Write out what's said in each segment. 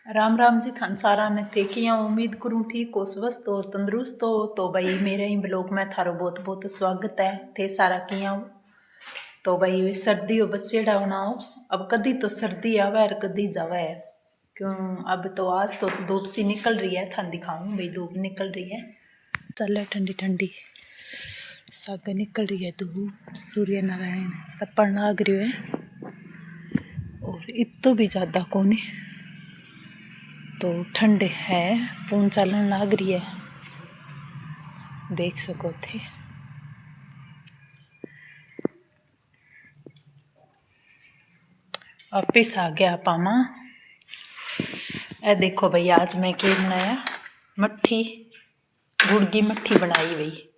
राम राम जी थान सारा ने थे कि उम्मीद करूँ ठीक हो, स्वस्थ हो, तंदुरुस्त हो। तो भाई मेरे ही ब्लॉग में थारो बहुत बहुत स्वागत है। थे सारा किया हो तो भाई सर्दी हो बच्चेड़ा होना हो। अब कदी तो सर्दी आवे और कदी जावे है क्यों। अब तो आज तो धूप सी निकल रही है, थान दिखाऊं भाई धूप निकल रही है, चल ठंडी ठंडी सागे निकल रही है धूप, सूर्य नारायण तपन लाग रही है और इतो भी ज़्यादा कोनी तो ठंडे है, पून चलन लाग रही है, देख सको थे। वापिस आ गया पामा। ए देखो भाई आज मैं क्या बनाया, मट्ठी गुड़ की मट्ठी बनाई भाई।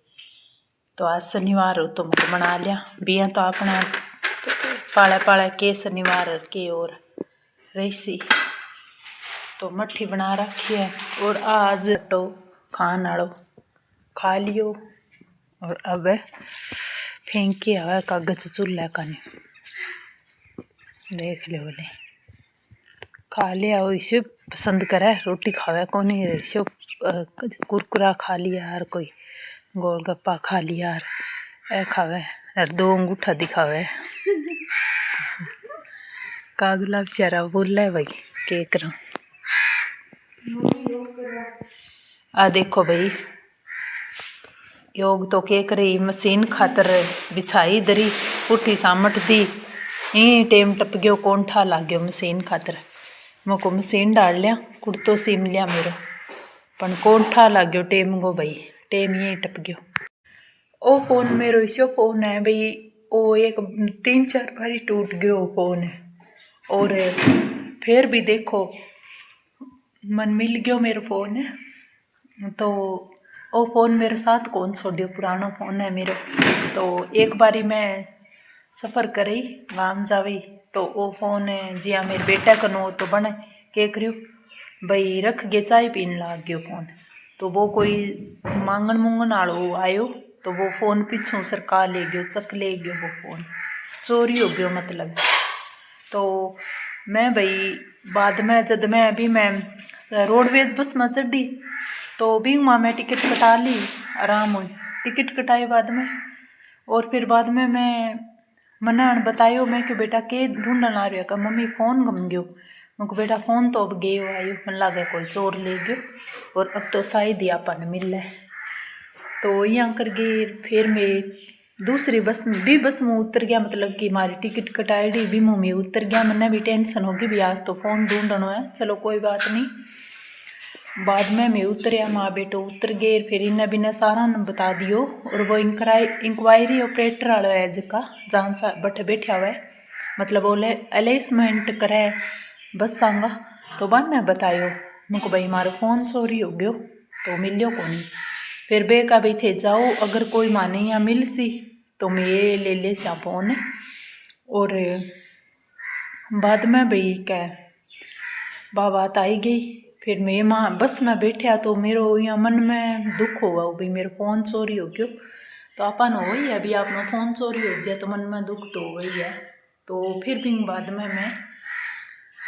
तो आज शनिवार हो तो मैं बना लिया बिया, तो अपना पाला पाला के शनिवार के और रही तो मट्ठी बना रखी है। और आज तो खान आलो खा लियो और अब फेंक के आवा कागज चूल्हा का देख लो बोले खा लिया। वो इसे पसंद करे रोटी खावे को नहीं, इसे कुरकुरा खा लिया और कोई गोलगप्पा खा लिया ए खावे और दो अंगूठा दिखावे। कागला बेचारा बोला है भाई के करूं। आ देखो भाई योग तो के करे, मशीन खातर बिछाई दरी पुठी सामट दी, ई टेम टप गयो कौन ठा लाग गयो मशीन खातर। मोको मशीन डाल लिया कुर्तो सीम लिया मेरो, पण कौन ठा लाग गयो टेम गो भाई, टेम ये टप गयो। ओ फोन मेरो इसो फोन है भाई, ओ एक 3-4 बारी टूट गयो फोन और फिर भी देखो मन मिल गयो मेरो फोन। तो ओ फ़ोन मेरे साथ कौन छोड़ियो, पुराना फ़ोन है मेरो। तो एक बारी मैं सफ़र करी गाम जावी तो वो फ़ोन जिया मेरे बेटा कनो तो बने के करियो भाई रख गए चाय पीन लाग गयो फ़ोन। तो वो कोई मांगन मुंगन आलो आयो तो वो फ़ोन पीछों सरका ले गयो, चक ले गयो, वो फ़ोन चोरी हो गयो मतलब। तो मैं भाई बाद में जब मैं अभी मैं रोडवेज बस में चढ़ी तो भी वहाँ मैं टिकट कटा ली आराम हुई, टिकट कटाए बाद में। और फिर बाद में मैं मना बतायो मैं कि बेटा के ढूंढन आ रहा का मम्मी फ़ोन गम गयो। मैं बेटा फ़ोन तो अब गयो आयो, मन लागे कोई चोर ले गयो और अब तो शायद ही अपन मिले। तो यहाँ कर गए फिर मैं दूसरी बस में भी बस में उतर गया, मतलब कि हमारी टिकट कटाई भी मुँह में उतर गया। मैंने भी टेंशन होगी भी आज तो फ़ोन ढूंढना है, चलो कोई बात नहीं। बाद में मैं उतरिया माँ बेटो उतर गए, फिर इन्हें भी ने सारा ने बता दियो। और वो इंक्वायरी ऑपरेटर वाला है जिका जहाँ सा बैठे बैठा हुआ है, मतलब बोले अलेसमेंट करे बस आंगा। तो बाद में बतायो मुझको भाई मारो फ़ोन चोरी हो गयो तो मिलियो को नहीं। फिर बे का भी थे जाओ अगर कोई माने यहाँ मिल सी तो मैं ये ले सा फ़ोन। और बाद में भाई क्या बात आई गई। फिर मैं माँ बस में बैठा तो मेरे यहाँ मन में दुख हुआ भाई मेरा फ़ोन चोरी हो गयो। तो अपन हो ही है अभी आपनो फ़ोन चोरी हो जाए तो मन में दुख तो हो ही है। तो फिर भी बाद में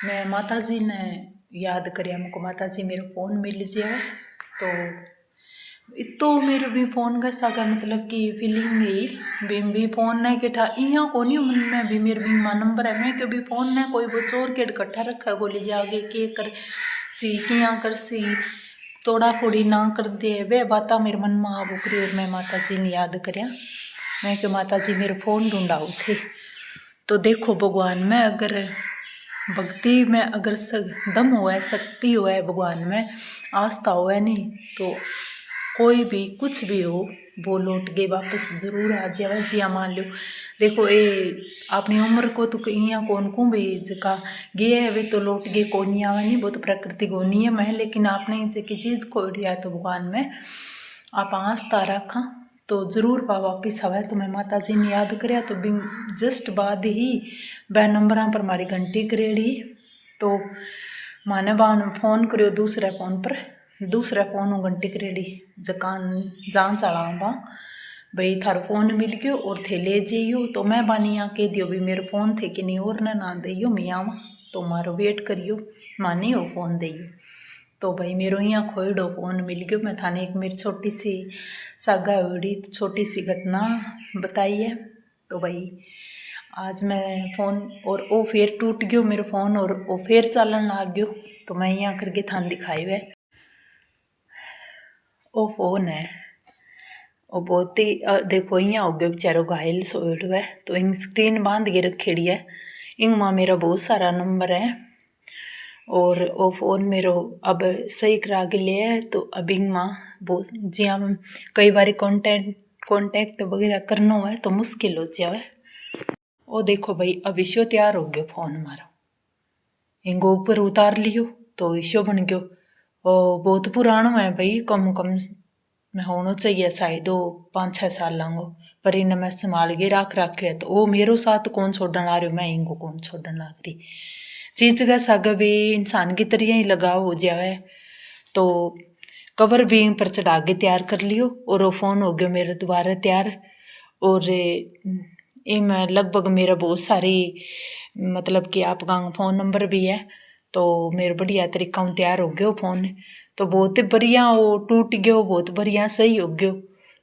मैं माता जी ने याद करिया, मुझको माता जी मेरा फ़ोन मिल जाए तो इतो मेरे भी फ़ोन का सागा मतलब कि फीलिंग गई भी फ़ोन ने केठा इं को नहीं मन में भी मेरे भी माँ नंबर है मैं क्यों भी फ़ोन ने कोई वो चोर के इकट्ठा रखा गोली जागे के कर सी किया कर सी तोड़ा फोड़ी ना कर दे वे बात मेरे मन में आ बुकरी। और मैं माता जी ने याद करिया मैं कि माता जी मेरे फ़ोन ढूंढाओ थे। तो देखो भगवान में अगर भक्ति में अगर दम हुआ है, शक्ति हुआ है, भगवान में आस्था हुआ है नहीं तो कोई भी कुछ भी हो वो लौट गए वापस जरूर आ जाए। जिया मान लो देखो ये अपनी उम्र को तो यहाँ कौन को भी जका गए है वे तो लौट गए को नहीं आवा नहीं, वो तो प्रकृति को नियम है। लेकिन आपने जकी चीज़ खोड़ दिया तो भगवान में आप आस्था रखा तो जरूर पा वापिस आवा। तो मैं माता जी ने याद कराया तो जस्ट बाद ही वह नंबर पर हमारी घंटी करेड़ी तो माने बान फ़ोन करियो दूसरे फ़ोन पर, दूसरा फ़ोन घंटी करेड़ी जकान जान चला भाई थारो फ़ोन मिल गयो और थे ले जाइयो। तो मैं बानी यहाँ कह दियो भी मेरे फ़ोन थे कि नहीं और ना दियो मैं आवा। तो मारो वेट करियो, मानी हो फ़ोन दियो। तो भाई मेरो यहाँ खोईडो फ़ोन मिल गयो। मैं थाने एक मेरी छोटी सी सागा हुई छोटी सी घटना बताई है। तो भाई आज मैं फ़ोन और वो फिर टूट गयो मेरा फ़ोन और वो फिर चलन लग गयो। तो मैं यहाँ करके थान दिखाई है वो फ़ोन है। और बहुत ही देखो यहाँ हो गया बेचारो घायल सोएड़ो है। तो इन स्क्रीन बांध के रखेड़ी है। इंग माँ मेरा बहुत सारा नंबर है और वो फ़ोन मेरो अब सही करा के लिए है। तो अब इंग माँ बहुत जिया कई बार कॉन्टेक्ट वगैरह करना है तो मुश्किल हो जाए। वो देखो भाई अब इशो तैयार हो गयो फ़ोन हमारा, इंगो ऊपर उतार लियो तो इशो बन गयो। बहुत पुरानो है भाई, कम होना चाहिए शायद 5-6 साल लांगो, पर इन्हें मैं संभाल के रख है। तो वो मेरो साथ कौन छोड़न आ रही, मैं इनको कौन छोड़न लाग रही। चीज का सागा भी इंसान की तरह ही लगाव हो जाए। तो कवर भी इन पर चढ़ा के तैयार कर लियो और वो फ़ोन हो गया मेरे दोबारा तैयार। और मैं लगभग मेरा बहुत सारी मतलब कि आप का फ़ोन नंबर भी है। तो मेरे बढ़िया तरीका तैयार हो गयो फ़ोन। तो बहुत बढ़िया वो टूट गयो, बहुत बढ़िया सही हो गयो।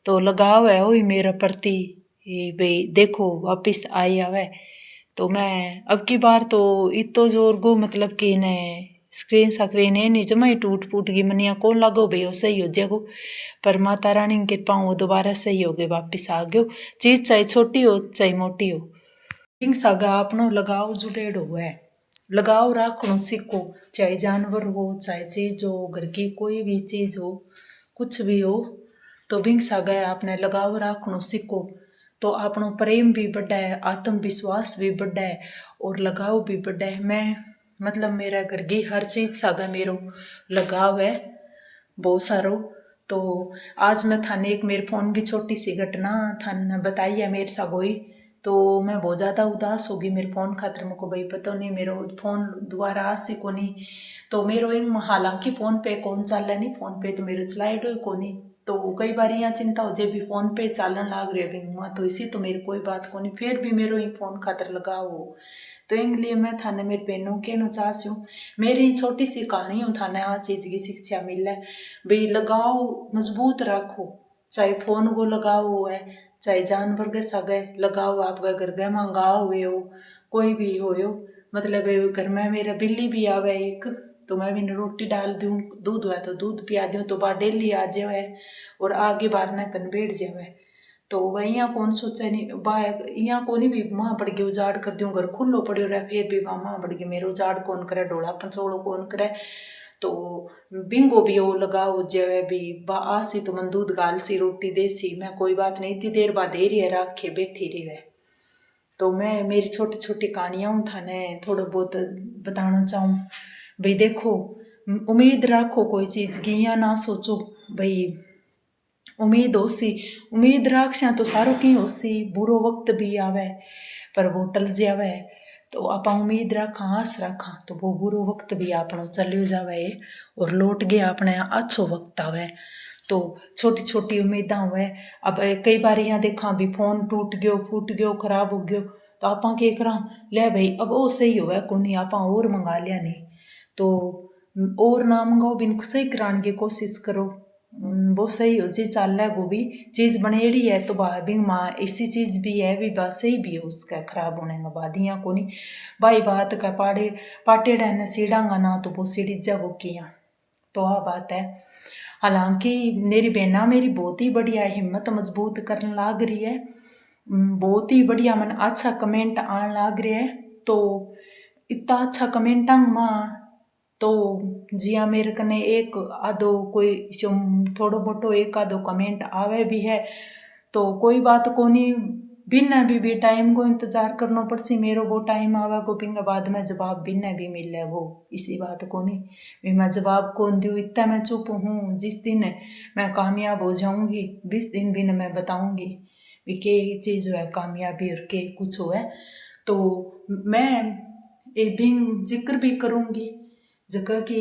तो लगाव है वही मेरा प्रति भाई देखो वापिस आई आवे। तो मैं अब की बार तो इतो जोर गो मतलब कि इन्हें स्क्रीन है नहीं जमा ही टूट फूट गई मनिया कौन लागो भाई वो सही हो जाएगो। पर माता रानी की कृपा वो दोबारा सही हो गए, वापिस आ गयो। चीज चाहे छोटी हो चाहे मोटी हो, इंग सागा अपनो लगाव जुड़ेड़ो है। लगाव रखनो सीखो, चाहे जानवर हो चाहे चीज हो, घर की कोई भी चीज हो कुछ भी हो। तो बिंग सागा आपने लगाव रखनो सीखो तो अपनो प्रेम भी बढ़ा है, आत्मविश्वास भी बढ़ा है और लगाव भी बढ़ा है। मैं मतलब मेरा घर की हर चीज सागा मेरो लगाव है बहुत सारो। तो आज मैं थाने एक मेरे फ़ोन की छोटी सी घटना थाने बताई है मेरे साथ हुई। तो मैं बहुत ज़्यादा उदास होगी मेरे फ़ोन खातर, मुझको भाई पता नहीं मेरो फ़ोन दोबारा आ सी को नहीं। तो मेरो एक हालांकि फ़ोन पे कौन चल नहीं, फ़ोन पे तो मेरो चलाएडो को नहीं। तो कई बार यहाँ चिंता हो जाए भी फ़ोन पे चालन लाग रहे भी हुआ तो इसी तो मेरी कोई बात को नहीं, फिर भी मेरो ही फ़ोन खातर लगा हो। तो इसलिए मैं थाने मेरे बहनों कहना चाहती हूँ, मेरी छोटी सी कहानी हूँ थाने आ चीज़ की शिक्षा मिले भाई लगाओ मजबूत रखो। चाहे फ़ोन को लगाओ है चाहे जानवर के सगे लगाओ, आपका घर के माँ गाँव हुए हो कोई भी हो मतलब घर में मेरा बिल्ली भी आवे एक, तो मैं भी रोटी डाल दूँ, दूध हुआ तो दूध पिया दूँ तो बाहर डेली आ जाए और आगे बाहर न कन बैठ जाए। तो वह यहाँ कौन सोचा नहीं बा यहाँ को नहीं भी माँ पड़ गई उजाड़ कर दूँ, घर खुल्लो पड़ो रहा फिर भी माँ पड़ गई मेरे उजाड़ कौन करे, ढोला पंचोड़ो कौन करे। तो बिंगो भी वो लगा हो जाए भी बा आसी तो मन दूध गाल सी रोटी देसी, मैं कोई बात नहीं इतनी देर बाद दे रही है राखे बैठी रही है। तो मैं मेरी छोटी छोटी कहानियाँ हूँ थाने थोड़ा बहुत बताना चाहूँ भाई देखो उम्मीद रखो कोई चीज़ की, या ना सोचो भाई उम्मीद हो सी, उम्मीद रखसा तो सारो की हो सी, बुरो वक्त भी आवे पर वो टल जावे। तो आप उम्मीद रखा आस रखा तो वो बुरो वक्त भी आपनो चलियो जावे और लौट गया अपने अच्छो वक्त आवे। तो छोटी छोटी उम्मीदा हुए। अब कई बार यहाँ देखा भी फ़ोन टूट गयो फूट गयो खराब हो गयो तो आप के करा ले भाई अब वो सही हुआ को नहीं आप और मंगा लिया नहीं। तो और ना मंगाओ बिन सही कराने की कोशिश करो, वो सही हो जी चाल है वो भी चीज़ बनेड़ी है तो वह भी माँ ऐसी चीज़ भी है भी बात सही भी है उसका खराब होने के बाद यहाँ को नहीं भाई बात का पाटे डहने सीढ़ांगा ना तो वो सीढ़ी जा वो किया। तो आ बात है। हालांकि मेरी बहना मेरी बहुत ही बढ़िया हिम्मत मजबूत करने लाग रही है, बहुत ही बढ़िया मन अच्छा कमेंट आने लाग रहे है। तो इतना अच्छा कमेंट माँ तो जिया मेरे कने एक आधो कोई थोड़ो मोटो एक आधो कमेंट आवे भी है तो कोई बात को नहीं, बिना भी टाइम को इंतजार करना पड़सी मेरो वो टाइम आवा को बिंगा बाद में जवाब बिना भी मिले वो इसी बात को नहीं भी मैं जवाब कौन दूँ, इतना मैं चुप हूँ। जिस दिन मैं कामयाब हो जाऊँगी 20 दिन भी मैं बताऊँगी भी के चीज़ है कामयाबी और के कुछ हो है। तो मैं एक भी जिक्र भी करूँगी जगह की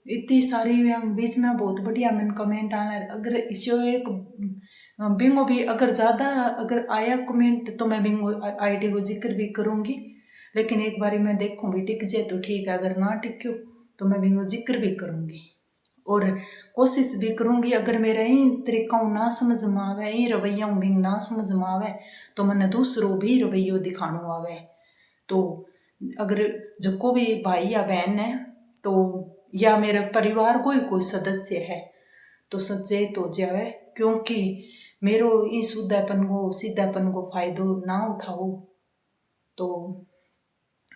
इतनी सारी बीच में बहुत बढ़िया मन कमेंट आना, अगर इसो एक बिंगो भी अगर ज़्यादा अगर आया कमेंट तो मैं बिंगो आईडी को जिक्र भी करूँगी। लेकिन एक बारी मैं देखूंगी टिक जाए तो ठीक है, अगर ना टिक्यो तो मैं भी जिक्र भी करूंगी और कोशिश भी करूंगी। अगर मेरा ही तरीका ना समझ में आवे, ही रवैया भी ना समझ में आवे तो मैंने दूसरों भी रवैयो दिखानो आवे। तो अगर जो भी भाई या बहन है तो या मेरे परिवार कोई सदस्य है तो सचेत हो जावे, क्योंकि मेरो इस सीधापन को फायदो ना उठाओ तो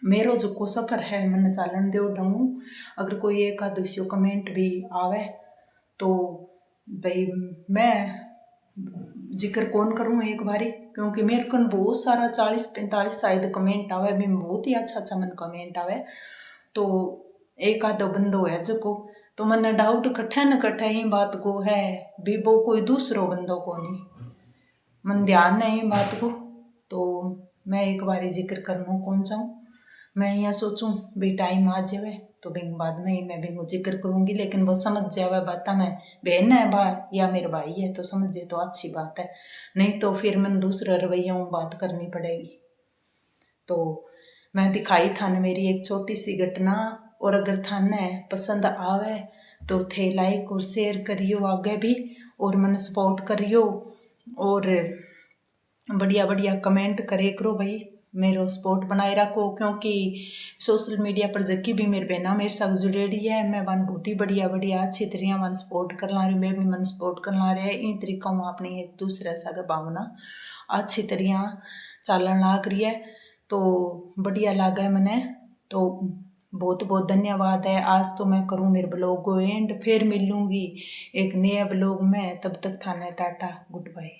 मेरो जो सफ़र है मन चालन दो ढंगू। अगर कोई एक आधो कमेंट भी आवे तो भाई मैं जिक्र कौन करूँ एक बारी, क्योंकि मेरे को बहुत सारा 40-45 शायद कमेंट आवे, भी बहुत ही अच्छा मन कमेंट आवे। तो एक आधो बंदो है जो तो मैंने डाउट कट्ठे न कट्ठे ही बात को है भी वो कोई दूसरो बंदो को नहीं, मन ध्यान है ही बात को। तो मैं एक बारी जिक्र करना कौन चाहूँ, मैं यहाँ सोचूं भी टाइम आ जावे तो बिंग बाद में ही मैं बिंगो जिक्र करूँगी, लेकिन वो समझ जावे बात में बहन है बा या मेरे भाई है तो समझे तो अच्छी बात है, नहीं तो फिर मन दूसरा रवैया बात करनी पड़ेगी। तो मैं दिखाई थाने मेरी एक छोटी सी घटना, और अगर थाने पसंद आवे तो थे लाइक और शेयर करियो आगे भी, और मन सपोर्ट करियो और बढ़िया बढ़िया कमेंट करे करो भाई, मेरो सपोर्ट बनाए रखो। क्योंकि सोशल मीडिया पर जबकि भी मेरे बहना मेरे साथ जुड़ेड़ी है, मैं वन बहुत ही बढ़िया बढ़िया अच्छी तरह मन सपोर्ट कर ला रही, मैं भी मन सपोर्ट कर ला रहे इन तरीका में अपनी एक दूसरे साथ भावना अच्छी तरह चालन लाग रही है। तो बढ़िया लागे मने, तो बहुत बहुत धन्यवाद है। आज तो मैं करूँ मेरे ब्लॉग को एंड, फिर मिलूँगी एक नया ब्लॉग में, तब तक थाने टाटा गुड बाय।